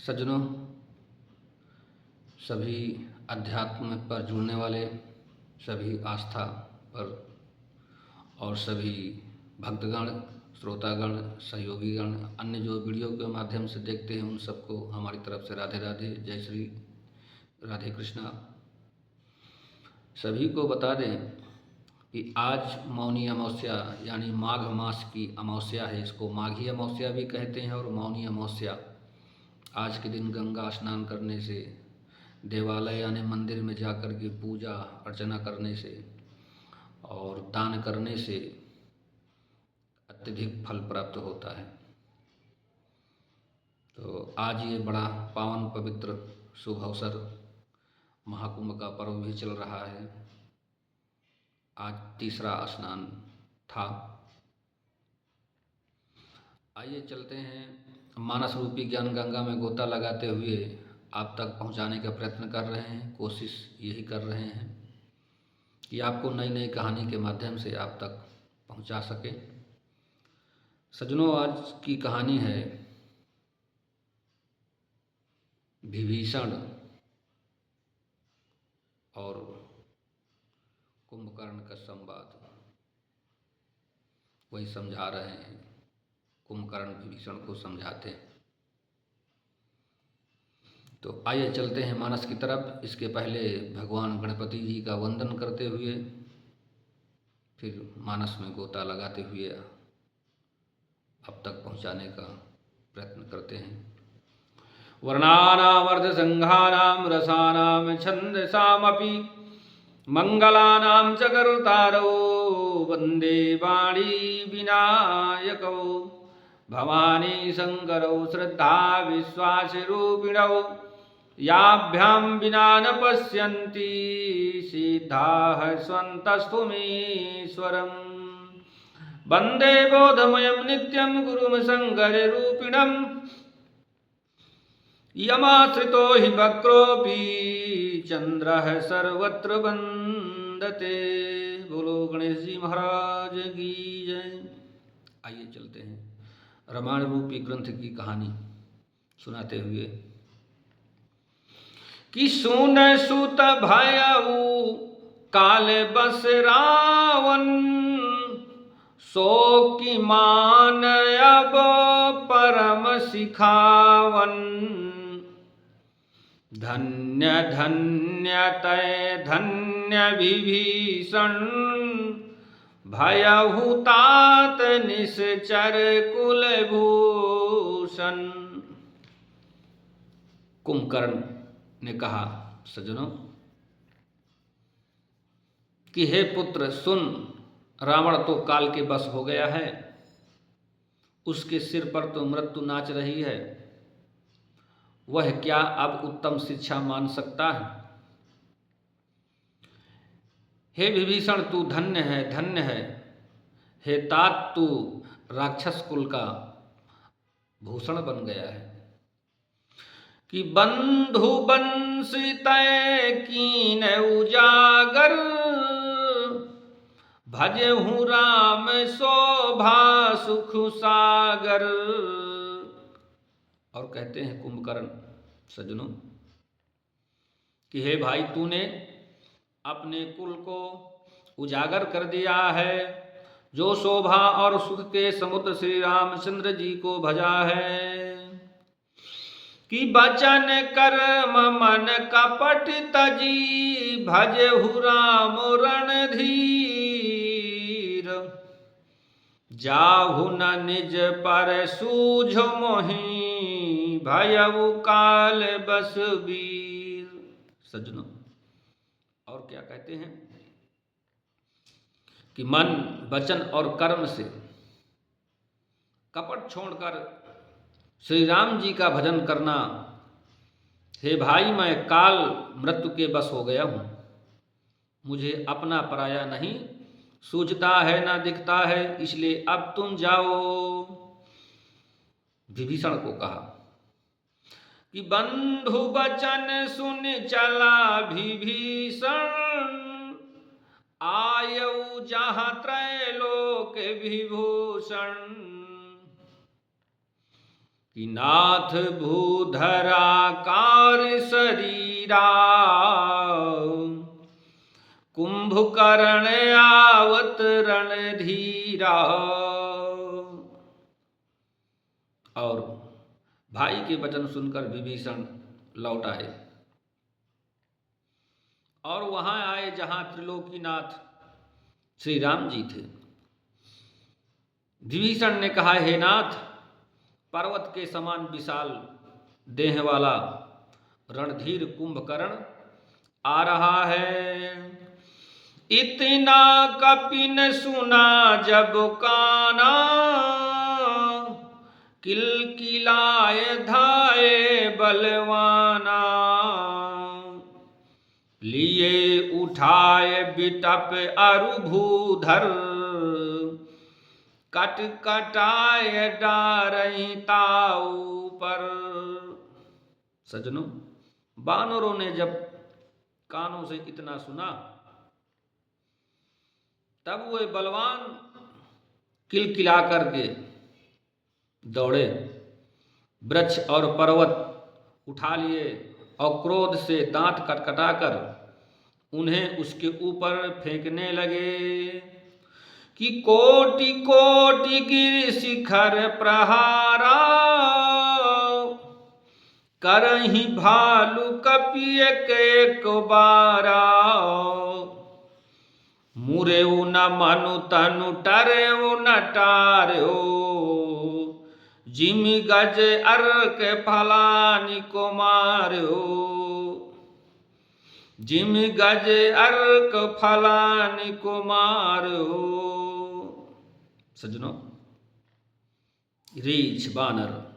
सज्जनों, सभी अध्यात्म पर जुड़ने वाले, सभी आस्था पर और सभी भक्तगण, श्रोतागण, सहयोगीगण, अन्य जो वीडियो के माध्यम से देखते हैं उन सबको हमारी तरफ से राधे राधे, जय श्री राधे कृष्णा। सभी को बता दें कि आज मौनी अमावस्या यानी माघ मास की अमावस्या है। इसको माघी अमावस्या भी कहते हैं और मौनी अमावस्या। आज के दिन गंगा स्नान करने से, देवालय यानी मंदिर में जाकर के पूजा अर्चना करने से और दान करने से अत्यधिक फल प्राप्त होता है। तो आज ये बड़ा पावन पवित्र शुभ अवसर, महाकुंभ का पर्व भी चल रहा है। आज तीसरा स्नान था। आइए चलते हैं, मानस रूपी ज्ञान गंगा में गोता लगाते हुए आप तक पहुंचाने का प्रयत्न कर रहे हैं। कोशिश यही कर रहे हैं कि आपको नई नई कहानी के माध्यम से आप तक पहुंचा सके। सज्जनों, आज की कहानी है विभीषण और कुंभकर्ण का संवाद। वही समझा रहे हैं, कुंभकर्ण विभीषण को समझाते हैं। तो आइए चलते हैं मानस की तरफ। इसके पहले भगवान गणपति जी का वंदन करते हुए फिर मानस में गोता लगाते हुए अब तक पहुंचाने का प्रयत्न करते हैं। वर्णानाम अर्धसंघानाम रसानाम छंदसामपि मंगलानां च करुतारो वंदे वाणी विनायकौ भवानी शंकरौ श्रद्धा विश्वासरूपिणौ याभ्यां विना न पश्यन्ति सिद्धाः स्वन्तस्थुमीश्वरम् वंदे बोधमयं नित्यं गुरुं शंकररूपिणम् यमाश्रितो हि वक्रोऽपि चंद्रः सर्वत्र वंदते। बोलो गणेश जी महाराज की जय। आइए चलते हैं रामायण रूपी ग्रंथ की कहानी सुनाते हुए। कि सुन सुत भयउ काल बस रावण, सो की मान अब परम सिखावन। धन्य धन्य तय धन्य विभीषण, भयहु तात निश्चर कुलभूषण। कुंभकर्ण ने कहा, सज्जनों, कि हे पुत्र सुन, रावण तो काल के बस हो गया है। उसके सिर पर तो मृत्यु नाच रही है। वह क्या अब उत्तम शिक्षा मान सकता है? हे विभीषण, तू धन्य है, धन्य है। हे तात, तू राक्षस कुल का भूषण बन गया है। कि बंधु बंसी तय कीन उजागर, भजहु राम शोभा सुख सागर। और कहते हैं कुंभकर्ण, सज्जनों, कि हे भाई, तूने अपने कुल को उजागर कर दिया है। जो शोभा और सुख के समुद्र श्री रामचंद्र जी को भजा है। कि बचन कर्म मन कपट तजी, भजहु राम रणधीर। जाहु न निज पर सूझ मोहि, भयउ काल बस वीर। सज्जनों, और क्या कहते हैं कि मन, वचन और कर्म से कपट छोड़कर श्री राम जी का भजन करना। हे भाई, मैं काल मृत्यु के बस हो गया हूँ। मुझे अपना पराया नहीं सूझता है, ना दिखता है, इसलिए अब तुम जाओ। विभीषण को कहा कि बंधु बचन सुन चला विभीषण, आयऊ जहाँ त्रैलोक विभूषण। कि नाथ भूधराकार शरीरा कुंभकर्ण आवत रणधीरा। और भाई के वचन सुनकर विभीषण लौट आए और वहां आए जहां त्रिलोकीनाथ श्री राम जी थे। विभीषण ने कहा, हे नाथ, पर्वत के समान विशाल देह वाला रणधीर कुंभकर्ण आ रहा है। इतना कपिन सुना जब काना, किलकिलाए धाये बलवाना। लिए उठाए बिटप अरु भूधर, कट कटाए डारही ताऊ पर। सजनों, बानरों ने जब कानों से इतना सुना तब वे बलवान किलकिला करके दौड़े, वृक्ष और पर्वत उठा लिए और क्रोध से दांत कटकटाकर उन्हें उसके ऊपर फेंकने लगे कि कोटि कोटि गिर शिखर प्रहारा, करही भालू कपिय के बारा। मुरेऊ न मनु तनु टरेऊ न टार्यो, जिमि गज अर्क फलानी को मार्यो। जिमि गज अर्क फलानी को मार्यो। सजनों, रीछ बानर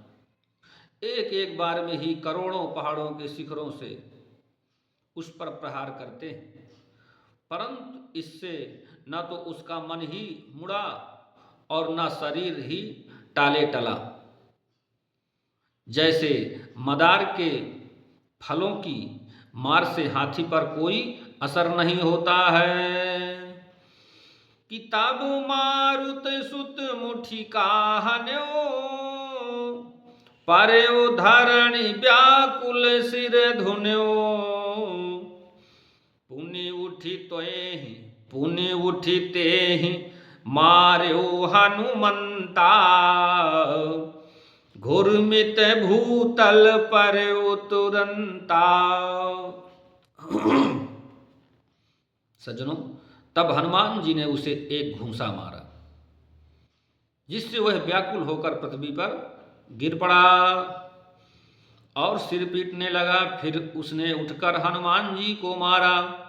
एक एक बार में ही करोड़ों पहाड़ों के शिखरों से उस पर प्रहार करते हैं, परंतु इससे न तो उसका मन ही मुड़ा और न शरीर ही टाले टला। जैसे मदार के फलों की मार से हाथी पर कोई असर नहीं होता है। कि तब मारुत सुत मुठी काहन्यो, पर्यो धरणि व्याकुल सिर धुन्यो। पुनि उठी तोहि पुनि उठी तेहि, मार्यो हनुमंता। घुर्मित भूतल पर तुरंता। सज्जनों, तब हनुमान जी ने उसे एक घूंसा मारा जिससे वह व्याकुल होकर पृथ्वी पर गिर पड़ा और सिर पीटने लगा। फिर उसने उठकर हनुमान जी को मारा।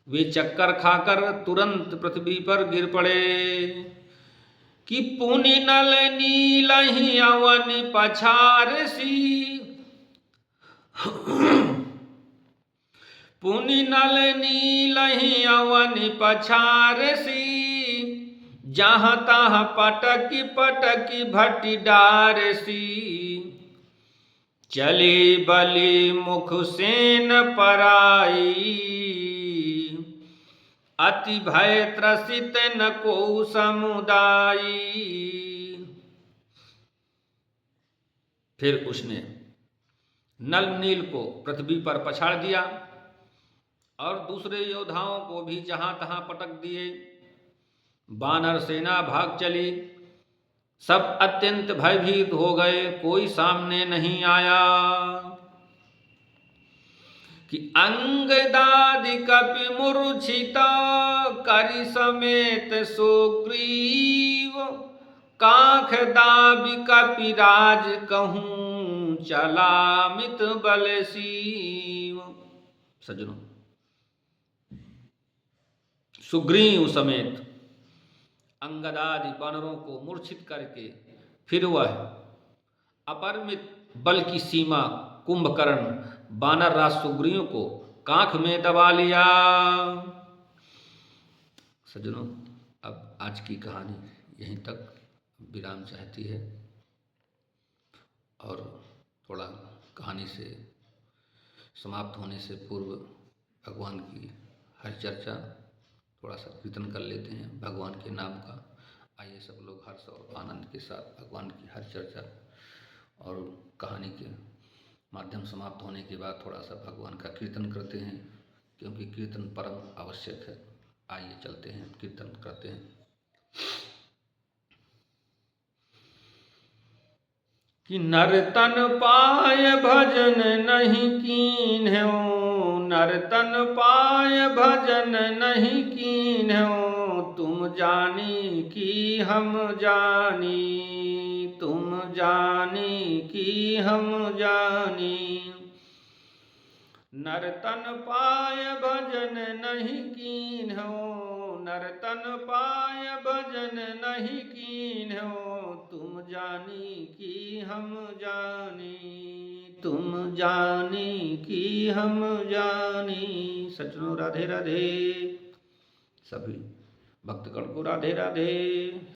वे चक्कर खाकर तुरंत पृथ्वी पर गिर पड़े। कि पुनि नल नीलहि अवनि पछारसी, पुनि नल नीलहि अवनि पछारसी। जहाँ तहाँ पटकी पटकी भटि डारसी। चली बलि मुख सेन पराई, अति भय त्रसित न को समुदाई। फिर उसने नल नील को पृथ्वी पर पछाड़ दिया और दूसरे योद्धाओं को भी जहां तहां पटक दिए। बानर सेना भाग चली। सब अत्यंत भयभीत हो गए, कोई सामने नहीं आया। कि अंगदादि कपि मूर्छिता, करि समेत सुग्रीव। कांख दाबि कपिराज कहूँ, चला मित बल सीव। सज्जनों, सुग्रीव समेत अंगदादि वानरों को मूर्छित करके फिर वह अपरिमित बल की सीमा कुंभकर्ण बानर राज सुग्रीव को कांख में दबा लिया। सज्जनों, अब आज की कहानी यहीं तक विराम चाहती है और थोड़ा कहानी से समाप्त होने से पूर्व भगवान की हर चर्चा थोड़ा सा कीर्तन कर लेते हैं भगवान के नाम का। आइए सब लोग हर्ष और आनंद के साथ भगवान की हर चर्चा और कहानी के माध्यम समाप्त होने के बाद थोड़ा सा भगवान का कीर्तन करते हैं, क्योंकि कीर्तन परम आवश्यक है। आइए चलते हैं, कीर्तन करते हैं। कि नर्तन पाय भजन नहीं कीन्ह्यो, नर्तन पाय भजन नहीं कीन्ह्यो, तुम जानी कि हम जानी, तुम जानी कि हम जानी। नर्तन पाय भजन नहीं कीन्ह्यो, नर्तन पाय भजन नहीं कीन्ह्यो, तुम जानी कि हम जानी, तुम जानी कि हम जानी। सज्जनों राधे राधे, सभी भक्तगण को राधे राधे।